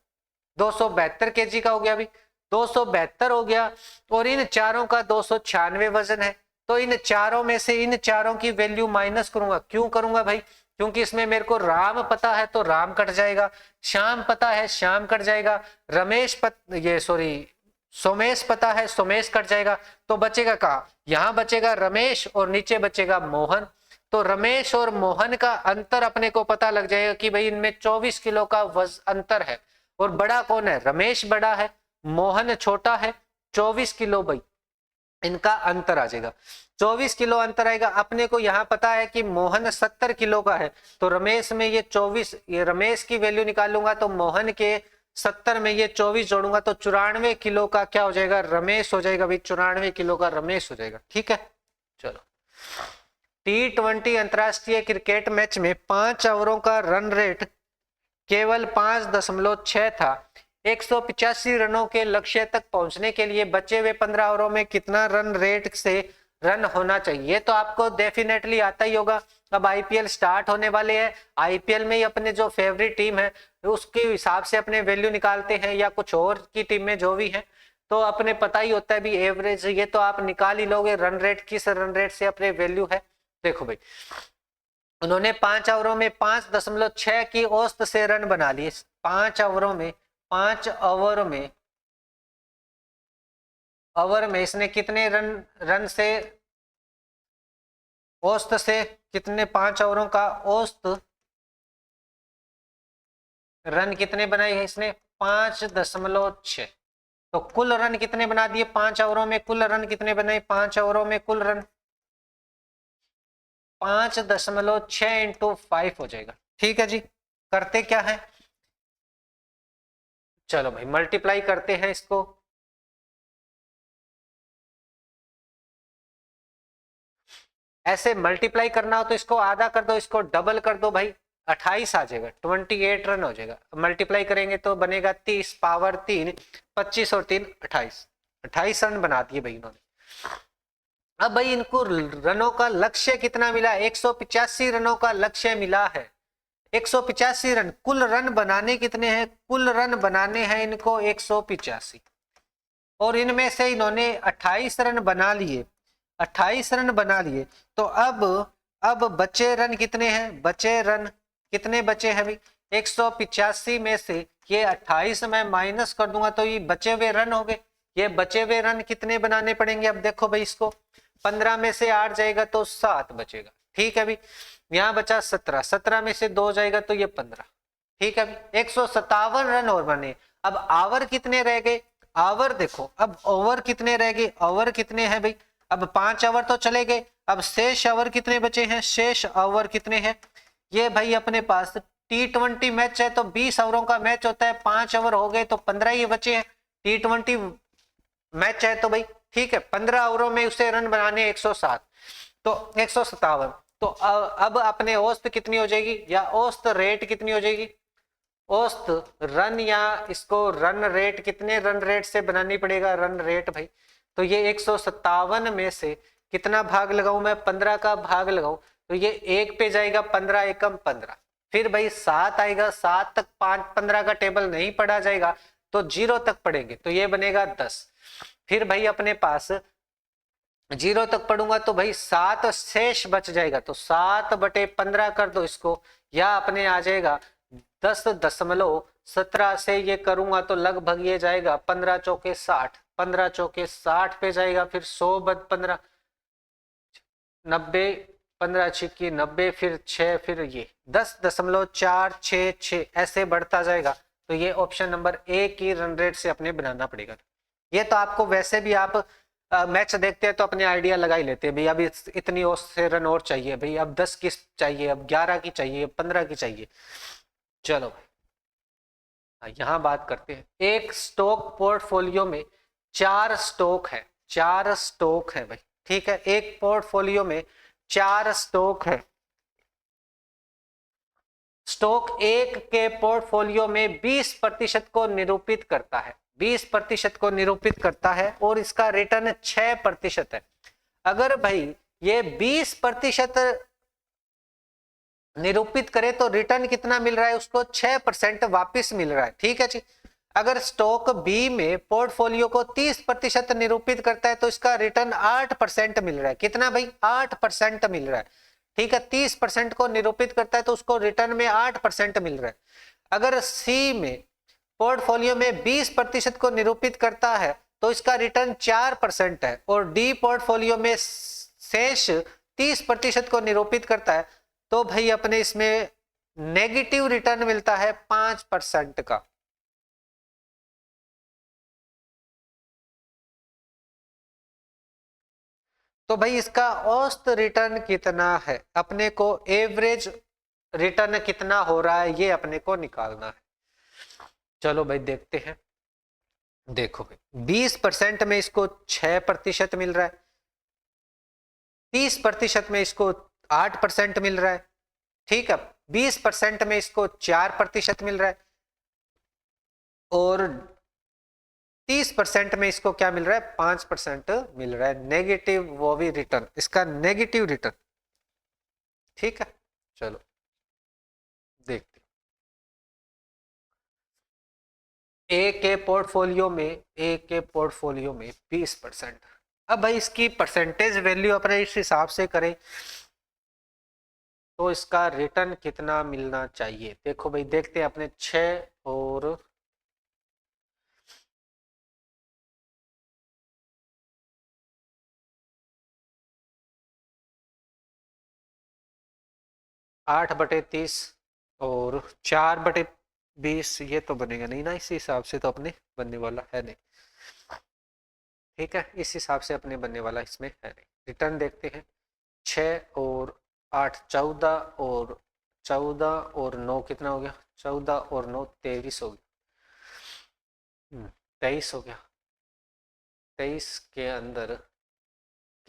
272 केजी का हो गया अभी, 272 हो गया, और इन चारों का 296 वजन है, तो इन चारों में से इन चारों की वैल्यू माइनस करूंगा। क्यों करूंगा भाई, क्योंकि इसमें मेरे को राम पता है तो राम कट जाएगा, श्याम पता है श्याम कट जाएगा, सोमेश पता है सोमेश कट जाएगा, तो बचेगा कहा, यहाँ बचेगा रमेश और नीचे बचेगा मोहन। तो रमेश और मोहन का अंतर अपने को पता लग जाएगा कि भाई इनमें 24 किलो का अंतर है, और बड़ा कौन है, रमेश बड़ा है, मोहन छोटा है, 24 किलो भाई इनका अंतर आ जाएगा, 24 किलो अंतर आएगा। अपने को यहाँ पता है कि मोहन 70 किलो का है, तो रमेश में ये 24, ये रमेश की वैल्यू निकालूंगा तो मोहन के 70 में ये 24 जोड़ूंगा तो 94 किलो का क्या हो जाएगा, रमेश हो जाएगा भाई, 94 किलो का रमेश हो जाएगा। ठीक है, चलो T20 अंतरराष्ट्रीय क्रिकेट मैच में 5 ओवरों का रन रेट केवल 5.6 था, 185 रनों के लक्ष्य तक पहुंचने के लिए बचे हुए 15 ओवरों में कितना रन रेट से रन होना चाहिए, तो आपको डेफिनेटली आता ही होगा। अब आईपीएल स्टार्ट होने वाले हैं, आईपीएल में ही अपने जो फेवरेट टीम है उसके हिसाब से अपने वैल्यू निकालते हैं, या कुछ और की टीम में जो भी है, तो अपने पता ही होता है भी एवरेज, ये तो आप निकाल ही लोगे रन रेट, किस रन रेट से अपने वैल्यू है। देखो भाई उन्होंने 5 ओवरों में 5.6 की औसत से रन बना लिए। 5 ओवरों में 5 ओवर में इसने कितने रन से औसत से कितने 5 ओवरों का औसत रन कितने बनाए हैं इसने 5.6। तो कुल रन कितने बना दिए 5 ओवरों में, कुल रन कितने बनाए 5 ओवरों में, कुल रन 5.6 इंटू 5 हो जाएगा। ठीक है जी, करते क्या है, चलो भाई मल्टीप्लाई करते हैं इसको। ऐसे मल्टीप्लाई करना हो तो इसको आधा कर दो, इसको डबल कर दो भाई, 28 आ जाएगा, 28 रन हो जाएगा। मल्टीप्लाई करेंगे तो बनेगा 30 पावर 3, 25 और 3 28, 28 रन बना दिए भाई इन्होंने। अब भाई इनको रनों का लक्ष्य कितना मिला, 185 रनों का लक्ष्य मिला है। 185 रन, कुल रन बनाने कितने हैं, कुल रन बनाने हैं इनको 185, और इनमें से इन्होंने 28 रन बना लिए, 28 रन बना लिए। तो अब बचे रन कितने हैं, बचे रन कितने बचे हैं भाई, 185 में से ये 28 में माइनस कर दूंगा तो ये बचे हुए रन हो गए। ये बचे हुए रन कितने बनाने पड़ेंगे, अब देखो भाई इसको 15 में से 8 जाएगा तो 7 बचेगा। ठीक है भाई, यहाँ बचा 17, 17 में से 2 जाएगा तो ये 15। ठीक है भाई, 157 रन और बने। अब आवर कितने रह गए, आवर देखो, अब ओवर कितने रह गए, ओवर कितने हैं भाई, अब 5 ओवर तो चले गए, अब शेष ओवर कितने बचे हैं, शेष ओवर कितने हैं, ये भाई अपने पास T20 मैच है तो 20 ओवरों का मैच होता है, 5 ओवर हो गए तो 15 ही बचे हैं। T20 मैच है तो भाई ठीक है, 15 ओवरों में उसे रन बनाने 107, तो 157। तो अब अपने औसत कितनी हो जाएगी, या औसत रेट कितनी हो जाएगी, औसत रन, या इसको रन रेट, कितने रन रेट से बनानी पड़ेगा रन रेट भाई। तो ये 157 में से कितना भाग लगाऊं मैं, 15 का भाग लगाऊं तो ये 1 पे जाएगा, 15 एकम 15, फिर भाई 7 आएगा, 7 तक 15 का टेबल नहीं पढ़ा जाएगा तो 0 तक पढ़ेंगे तो ये बनेगा 10। फिर भाई अपने पास 0 तक पढ़ूंगा तो भाई 7 शेष बच जाएगा, तो 7/15 कर दो इसको, या अपने आ जाएगा 10.17 से ये करूंगा तो लगभग ये जाएगा 15 चौके 60, 15 चौके 60 पे जाएगा, फिर 100/15 90, 15 छिक्की 90, फिर 6, फिर ये 10.466 ऐसे बढ़ता जाएगा। तो ये ऑप्शन नंबर ए की रन रेट से अपने बनाना पड़ेगा। ये तो आपको वैसे भी आप मैच देखते हैं तो अपने आइडिया लगा ही लेते हैं भाई, अभी इतनी से रन और चाहिए भाई, अब 10 की चाहिए, अब 11 की चाहिए, 15 की चाहिए। चलो भाई यहाँ बात करते हैं, एक स्टॉक पोर्टफोलियो में 4 स्टॉक है, 4 स्टॉक है भाई। ठीक है, एक पोर्टफोलियो में 4 स्टॉक है। स्टॉक एक के पोर्टफोलियो में 20% को निरूपित करता है, 20% को निरूपित करता है और इसका रिटर्न 6% है। अगर भाई ये 20% निरूपित करे तो रिटर्न कितना मिल रहा है उसको, 6% वापिस मिल रहा है। ठीक है जी, अगर स्टॉक बी में पोर्टफोलियो को 30% निरूपित करता है तो इसका रिटर्न 8% मिल रहा है। कितना भाई, 8% मिल रहा है। ठीक है, 30% को निरूपित करता है तो उसको रिटर्न में 8% मिल रहा है। अगर सी में पोर्टफोलियो में 20% को निरूपित करता है तो इसका रिटर्न 4% है, और डी पोर्टफोलियो में शेष 30% को निरूपित करता है तो भाई अपने इसमें नेगेटिव रिटर्न मिलता है 5% का। तो भाई इसका औसत रिटर्न कितना है, अपने को एवरेज रिटर्न कितना हो रहा है ये अपने को निकालना है। चलो भाई देखते हैं, देखो भाई 20% में इसको 6% मिल रहा है, 30% में इसको 8% मिल रहा है। ठीक है, 20% में इसको 4% मिल रहा है, और 30% में इसको क्या मिल रहा है, 5% मिल रहा है नेगेटिव, वो भी रिटर्न, इसका नेगेटिव रिटर्न। ठीक है, चलो देखते, ए के पोर्टफोलियो में, ए के पोर्टफोलियो में 20%। अब भाई इसकी परसेंटेज वैल्यू अपने इस हिसाब से करें, तो इसका रिटर्न कितना मिलना चाहिए। देखो भाई, देखते हैं अपने 6 और 8/30 और 4/20, ये तो बनेगा नहीं ना, इसी हिसाब से तो अपने बनने वाला है नहीं। ठीक है, इस हिसाब से अपने बनने वाला इसमें है नहीं। रिटर्न देखते हैं, 6 और 8 14, और 14 और 9 कितना हो गया, 14 और 9 23 हो गया। 23 हो गया। 23 के अंदर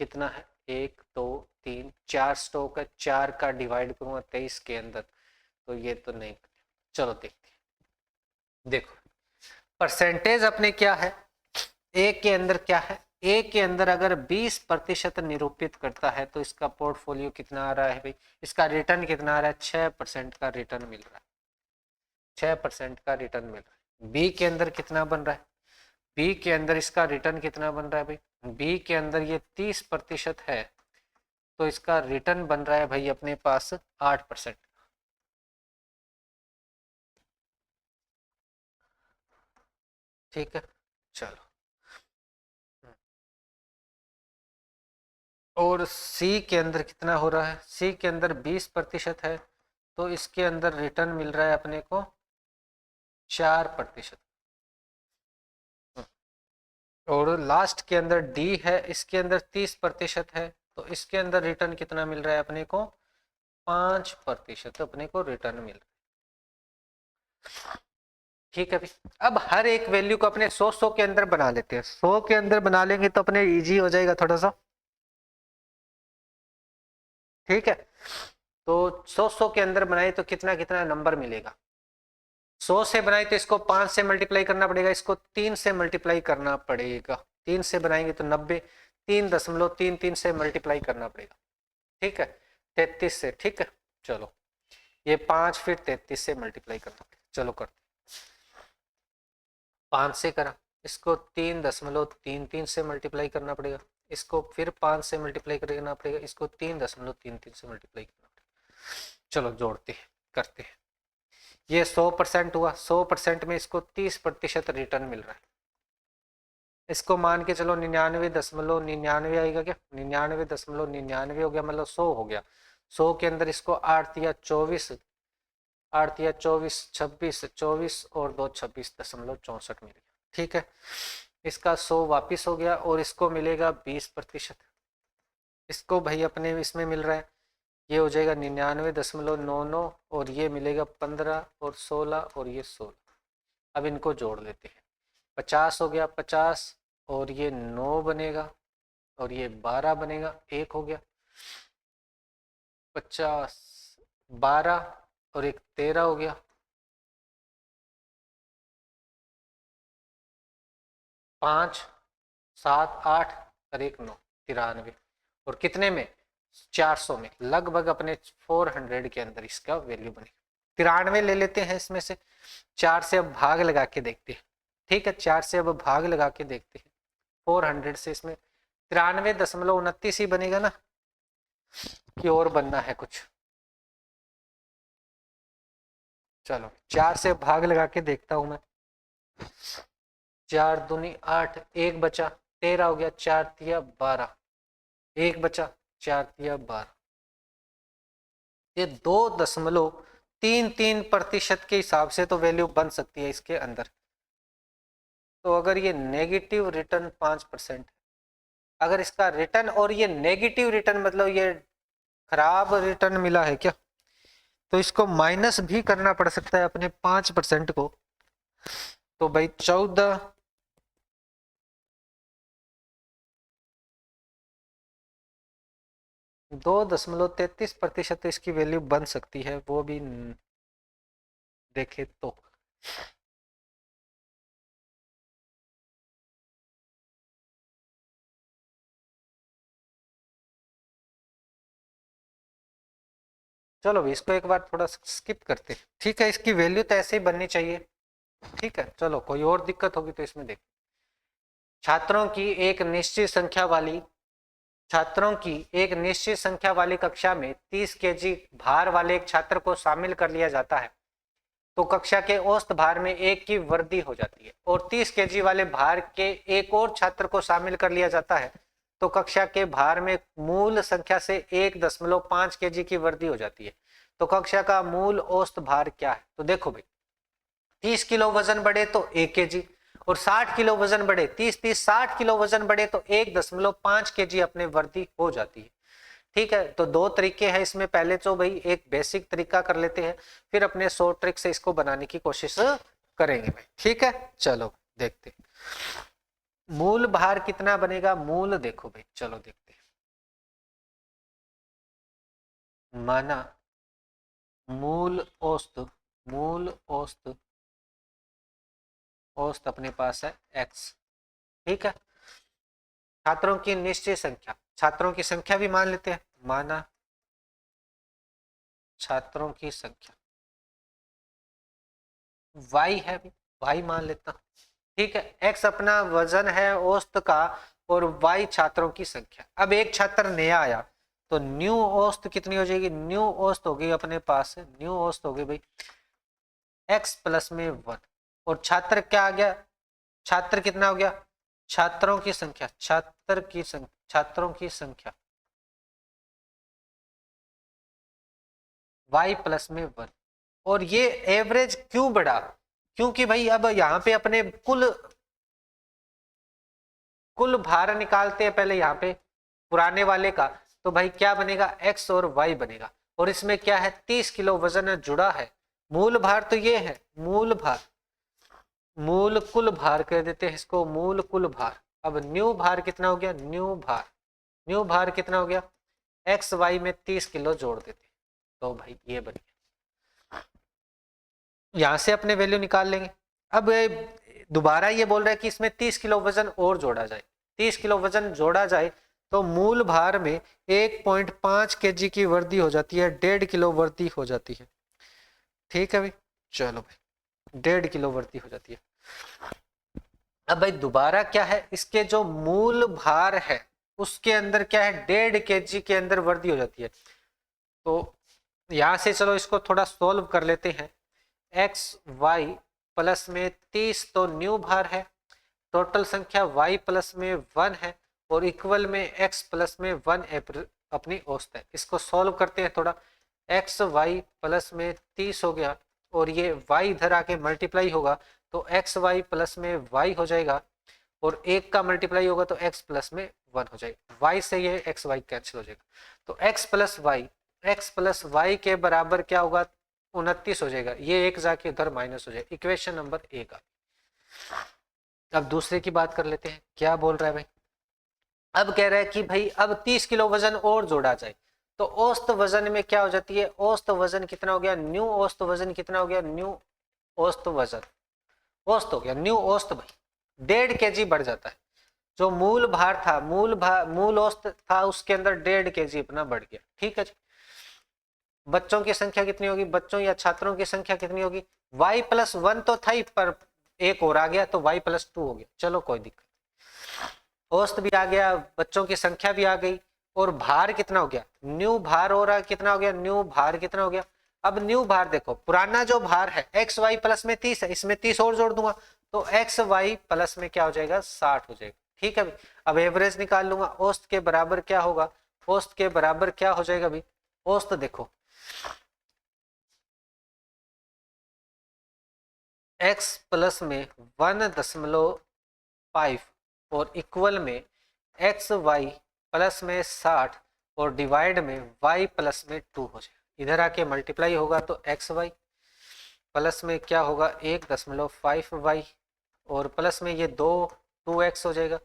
कितना है, 1 2 3 4 स्टॉक है, 4 का डिवाइड करूंगा 23 के अंदर, तो ये तो नहीं। चलो देखते हैं। देखो परसेंटेज अपने क्या है, ए के अंदर क्या है, ए के अंदर अगर 20% निरूपित करता है तो इसका पोर्टफोलियो कितना आ रहा है भाई, इसका रिटर्न कितना आ रहा है, 6% का रिटर्न मिल रहा है। 6% का रिटर्न मिल रहा है। बी के अंदर कितना बन रहा है, बी के अंदर इसका रिटर्न कितना बन रहा है भाई, बी के अंदर ये 30% है, तो इसका रिटर्न बन रहा है भाई अपने पास 8%। ठीक है, चलो। और सी के अंदर कितना हो रहा है, सी के अंदर 20% है, तो इसके अंदर रिटर्न मिल रहा है अपने को 4%। और लास्ट के अंदर डी है, इसके अंदर 30% है, तो इसके अंदर रिटर्न कितना मिल रहा है अपने को, 5% अपने को रिटर्न मिल रहा है। ठीक है भाई, अब हर एक वैल्यू को अपने 100 के अंदर बना लेते हैं। 100 के अंदर बना लेंगे तो अपने इजी हो जाएगा थोड़ा सा। ठीक है, तो 100 के अंदर बनाए तो कितना कितना नंबर मिलेगा। 100 से बनाए तो इसको 5 से मल्टीप्लाई करना पड़ेगा, इसको 3 से मल्टीप्लाई करना पड़ेगा। 3 से बनाएंगे तो 90, 3.33 से मल्टीप्लाई करना पड़ेगा। ठीक है, 33 से। ठीक है, चलो ये 5 फिर 33 से मल्टीप्लाई करना पड़ेगा। चलो करते, 5 से करा, इसको 3.33 से मल्टीप्लाई करना पड़ेगा, इसको फिर 5 से मल्टीप्लाई करना पड़ेगा, इसको 3.33 से मल्टीप्लाई करना पड़ेगा। चलो जोड़ते हैं, करते हैं। ये 100% हुआ, 100% में इसको 30% रिटर्न मिल रहा है। इसको मान के चलो 99.99 आएगा क्या, 99.99 हो गया, मतलब 100 हो गया। 100 के अंदर इसको 8 या 24, 8 या 24 26, 24 और 2 26.64 मिल गया। ठीक है, इसका 100 वापिस हो गया और इसको मिलेगा 20%। इसको भाई अपने इसमें मिल रहा है, ये हो जाएगा 99.99 और ये मिलेगा 15 और 16 और ये 16। अब इनको जोड़ लेते हैं, 50 हो गया 50 और ये 9 बनेगा और ये 12 बनेगा, 1 हो गया। 50 12 और एक 13 हो गया, 5 7 8 और एक 9, 93। और कितने में, 400 में, लगभग अपने 400 के अंदर इसका वैल्यू बनेगा। 93 ले लेते हैं इसमें से, 4 से अब भाग लगा के देखते हैं। ठीक है, 4 से अब भाग लगा के देखते हैं, 400 से इसमें 93.29 ही बनेगा ना, कि और बनना है कुछ। चलो 4 से भाग लगा के देखता हूं मैं, 4 दूनी 8, 1 बचा, 13 हो गया, 4 तिया 12, 1 बचा, 4 तिया 12। ये 2.33% के हिसाब से तो वैल्यू बन सकती है इसके अंदर। तो अगर ये नेगेटिव रिटर्न 5%, अगर इसका रिटर्न, और ये नेगेटिव रिटर्न मतलब ये खराब रिटर्न मिला है क्या, तो इसको माइनस भी करना पड़ सकता है अपने 5% को। तो भाई 2.33% इसकी वैल्यू बन सकती है, वो भी देखे तो। चलो इसको एक बार थोड़ा स्किप करते। ठीक है, इसकी वैल्यू तो ऐसे ही बननी चाहिए। ठीक है, चलो कोई और दिक्कत होगी तो इसमें देख। छात्रों की एक निश्चित संख्या वाली छात्रों की एक निश्चित संख्या वाली कक्षा में 30 केजी भार वाले एक छात्र को शामिल कर लिया जाता है तो कक्षा के औसत भार में 1 की वृद्धि हो जाती है, और 30 केजी वाले भार के एक और छात्र को शामिल कर लिया जाता है तो कक्षा के भार में मूल संख्या से 1.5 केजी की वृद्धि हो जाती है। तो कक्षा का मूल औसत भार क्या है? तो देखो भाई, 30 किलो वजन बढ़े तो 1 केजी, और 60 किलो वजन बढ़े, 60 किलो वजन बढ़े तो 1.5 केजी अपने वृद्धि हो जाती है। ठीक है, तो दो तरीके हैं इसमें। पहले तो भाई एक बेसिक तरीका कर लेते हैं, फिर अपने शॉर्ट ट्रिक से इसको बनाने की कोशिश करेंगे भाई। ठीक है, चलो देखते मूल भार कितना बनेगा। मूल देखो भाई, चलो देखते हैं। माना मूल औसत अपने पास है x। ठीक है, छात्रों की निश्चित संख्या, छात्रों की संख्या भी मान लेते हैं। माना छात्रों की संख्या y है, y मान लेता हूं। ठीक है, x अपना वजन है औसत का और y छात्रों की संख्या। अब एक छात्र नया आया तो न्यू औसत कितनी हो जाएगी? न्यू औसत होगी अपने पास, न्यू औसत होगी भाई x प्लस में 1, और छात्र क्या आ गया? छात्र कितना हो गया? छात्रों की संख्या, छात्रों की संख्या y प्लस में 1। और ये एवरेज क्यों बढ़ा? क्योंकि भाई अब यहाँ पे अपने कुल भार निकालते हैं पहले यहाँ पे पुराने वाले का, तो भाई क्या बनेगा? x और y बनेगा। और इसमें क्या है? 30 किलो वजन जुड़ा है। मूल भार तो ये है, मूल भार, मूल कुल भार कह देते हैं इसको, मूल कुल भार। अब न्यू भार कितना हो गया? न्यू भार कितना हो गया? एक्स वाई में 30 किलो जोड़ देते, तो भाई ये बन गया। यहां से अपने वैल्यू निकाल लेंगे। अब दोबारा ये बोल रहा है कि इसमें 30 किलो वजन और जोड़ा जाए। 30 किलो वजन जोड़ा जाए तो मूल भार में 1.5 केजी की वृद्धि हो जाती है, 1.5 किलो वृद्धि हो जाती है। ठीक है भाई, चलो भाई 1.5 किलो वृद्धि हो जाती है। अब भाई दोबारा क्या है? इसके जो मूल भार है उसके अंदर क्या है? 1.5 केजी के अंदर वृद्धि हो जाती है। तो यहां से चलो इसको थोड़ा सोल्व कर लेते हैं। एक्स वाई प्लस में 30 तो न्यू भार है, टोटल संख्या y प्लस में 1 है, और इक्वल में x प्लस में 1 अपनी औसत है। इसको सॉल्व करते हैं थोड़ा। एक्स वाई प्लस में 30 हो गया, और ये y इधर आके मल्टीप्लाई होगा तो एक्स वाई प्लस में y हो जाएगा, और 1 का मल्टीप्लाई होगा तो x प्लस में 1 हो जाएगा। y से ये एक्स वाई कैंसिल हो जाएगा, तो x प्लस वाई के बराबर क्या होगा? 29 हो जाएगा। ये एक जाके उधर माइनस हो जाएगा। इक्वेशन नंबर 1 आ। अब दूसरे की बात कर लेते हैं, क्या बोल रहा है भाई? अब कह रहा है कि भाई अब 30 किलो वजन और जोड़ा जाए तो औसत वजन में क्या हो जाती है? औसत वजन कितना हो गया? न्यू औसत वजन कितना हो गया? न्यू औसत वजन, औसत हो गया न्यू औसत भाई 1.5 केजी बढ़ जाता है। जो मूल भार था, मूल औसत था, उसके अंदर 1.5 केजी अपना बढ़ गया। ठीक है जी। बच्चों की संख्या कितनी होगी? बच्चों या छात्रों की संख्या कितनी होगी? y प्लस 1 तो था ही, पर एक और आ गया तो y प्लस 2 हो गया। चलो कोई दिक्कत, औसत भी आ गया, बच्चों की संख्या भी आ गई, और भार कितना हो गया? न्यू भार हो रहा, कितना हो गया? न्यू भार कितना हो गया? अब न्यू भार देखो, पुराना जो भार है एक्स वाई प्लस में 30 है, इसमें 30 और जोड़ दूंगा तो एक्स वाई प्लस में क्या हो जाएगा? 60 हो जाएगा। ठीक है भाई, अब एवरेज निकाल लूंगा। औसत के बराबर क्या होगा? औसत के बराबर क्या हो जाएगा भाई? औसत देखो, x प्लस में 1.5 और इक्वल में एक्स वाई प्लस में 60 और डिवाइड में y प्लस में 2 हो जाएगा। इधर आके मल्टीप्लाई होगा तो एक्स वाई प्लस में क्या होगा? 1.5 y, और प्लस में ये 2x हो जाएगा,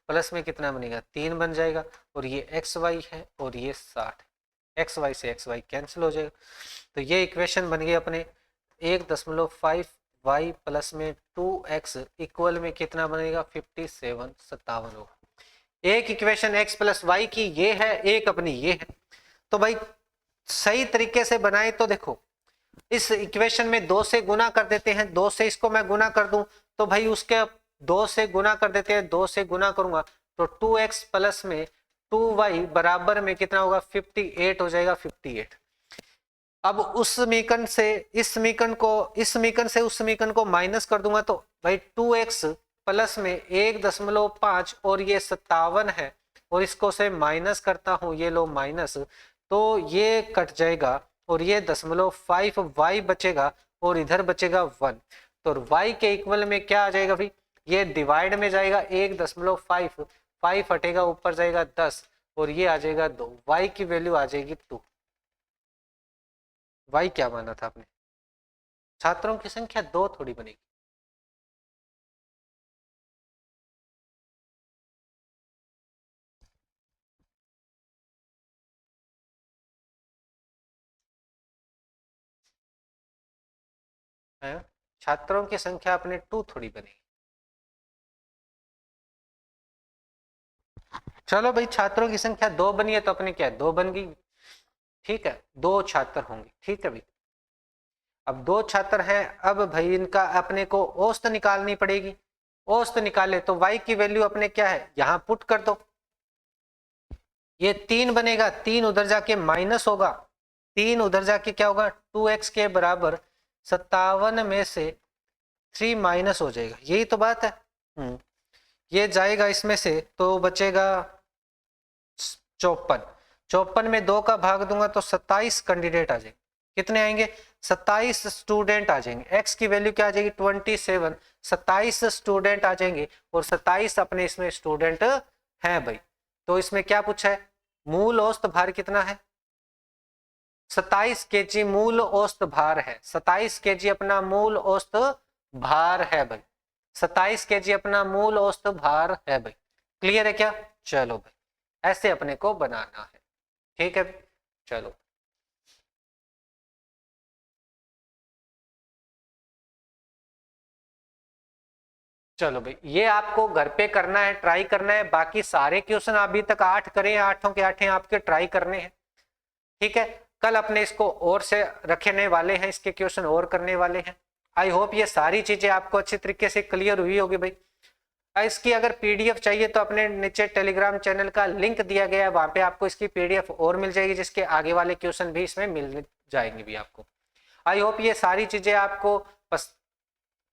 प्लस में कितना बनेगा? 3 बन जाएगा, और ये एक्स वाई है और ये 60, एक्स वाई से एक्स वाई कैंसिल हो जाएगा। तो ये इक्वेशन बन गई अपने 1.5 y प्लस में 2x इक्वल में कितना बनेगा? 57 होगा। एक इक्वेशन x प्लस वाई की ये है, एक अपनी ये है। तो भाई सही तरीके से बनाए तो देखो, इस इक्वेशन में 2 से गुना कर देते हैं। 2 से इसको मैं गुना कर दूं तो भाई उसके 2 से गुना कर देते हैं, 2 से गुना करूंगा तो 2x प्लस में 2y बराबर में कितना होगा 58 हो जाएगा 58। अब उस समीकरण से इस समीकरण को उस समीकरण को माइनस कर दूंगा तो भाई 2x प्लस में 1.5 और ये 57 है और इसको से माइनस करता हूं, ये लो माइनस, तो ये कट जाएगा और ये 0.5 y बचेगा और इधर बचेगा 1। तो y के इक्वल में क्या आ जाएगा भाई, ये डिवाइड में जाएगा 1.5, 5 हटेगा ऊपर जाएगा 10 और ये आ जाएगा 2, y की वैल्यू आ जाएगी 2। y क्या माना था आपने, छात्रों की संख्या 2 थोड़ी बनेगी। छात्रों की संख्या अपने 2 थोड़ी बनेगी। चलो भाई, छात्रों की संख्या 2 बनी है तो अपने क्या 2 बन गई, ठीक है, 2 छात्र होंगे, ठीक है भाई। अब 2 छात्र हैं, अब भाई इनका अपने को औसत निकालनी पड़ेगी। औसत निकाले तो y की वैल्यू अपने क्या है, यहां पुट कर दो, ये 3 बनेगा, 3 उधर जाके माइनस होगा, 3 उधर जाके क्या होगा 2x के बराबर 57 में से 3 माइनस हो जाएगा, यही तो बात है। ये जाएगा इसमें से तो बचेगा 54, 54 में 2 का भाग दूंगा तो 27 कैंडिडेट आ जाएंगे। कितने आएंगे, 27 स्टूडेंट आ जाएंगे। x की वैल्यू क्या आ जाएगी 27, 27 स्टूडेंट आ जाएंगे और 27 अपने इसमें स्टूडेंट हैं भाई। तो इसमें क्या पूछा है, मूल औसत भार कितना है, 27 केजी मूल औसत भार है, 27 केजी अपना मूल औसत भार है भाई, 27 केजी अपना मूल औसत भार है भाई। क्लियर है क्या, चलो भाई ऐसे अपने को बनाना है, ठीक है। चलो चलो भाई, ये आपको घर पे करना है, ट्राई करना है। बाकी सारे क्वेश्चन अभी तक 8 करें, 8 के 8 आपके ट्राई करने हैं, ठीक है। कल अपने इसको और से रखने वाले हैं, इसके क्वेश्चन और करने वाले हैं। आई होप ये सारी चीजें आपको अच्छी तरीके से क्लियर हुई होगी भाई। इसकी अगर पीडीएफ चाहिए तो अपने नीचे टेलीग्राम चैनल का लिंक दिया गया है, वहां पे आपको इसकी पीडीएफ और मिल जाएगी, जिसके आगे वाले क्वेश्चन भी इसमें मिल जाएंगे भी आपको। आई होप ये सारी चीजें आपको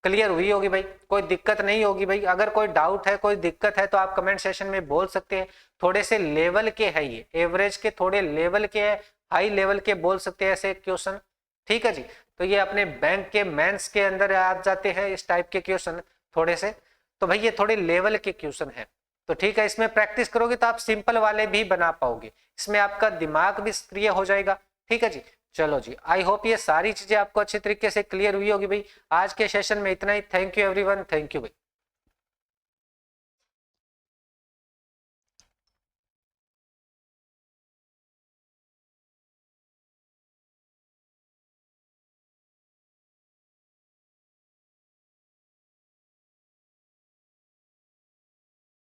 क्लियर हुई होगी भाई, कोई दिक्कत नहीं होगी भाई। अगर कोई डाउट है, कोई दिक्कत है तो आप कमेंट सेशन में बोल सकते हैं। थोड़े से लेवल के है, ये एवरेज के थोड़े लेवल के है, हाई लेवल के बोल सकते हैं ऐसे क्वेश्चन, ठीक है जी। तो ये अपने बैंक के मेंस के अंदर आ जाते हैं इस टाइप के क्वेश्चन थोड़े से, तो भाई ये थोड़े लेवल के क्वेश्चन है। तो ठीक है, इसमें प्रैक्टिस करोगे तो आप सिंपल वाले भी बना पाओगे, इसमें आपका दिमाग भी सक्रिय हो जाएगा, ठीक है जी। चलो जी, आई होप ये सारी चीजें आपको अच्छे तरीके से क्लियर हुई होगी भाई। आज के सेशन में इतना ही। Thank you everyone, thank you भाई।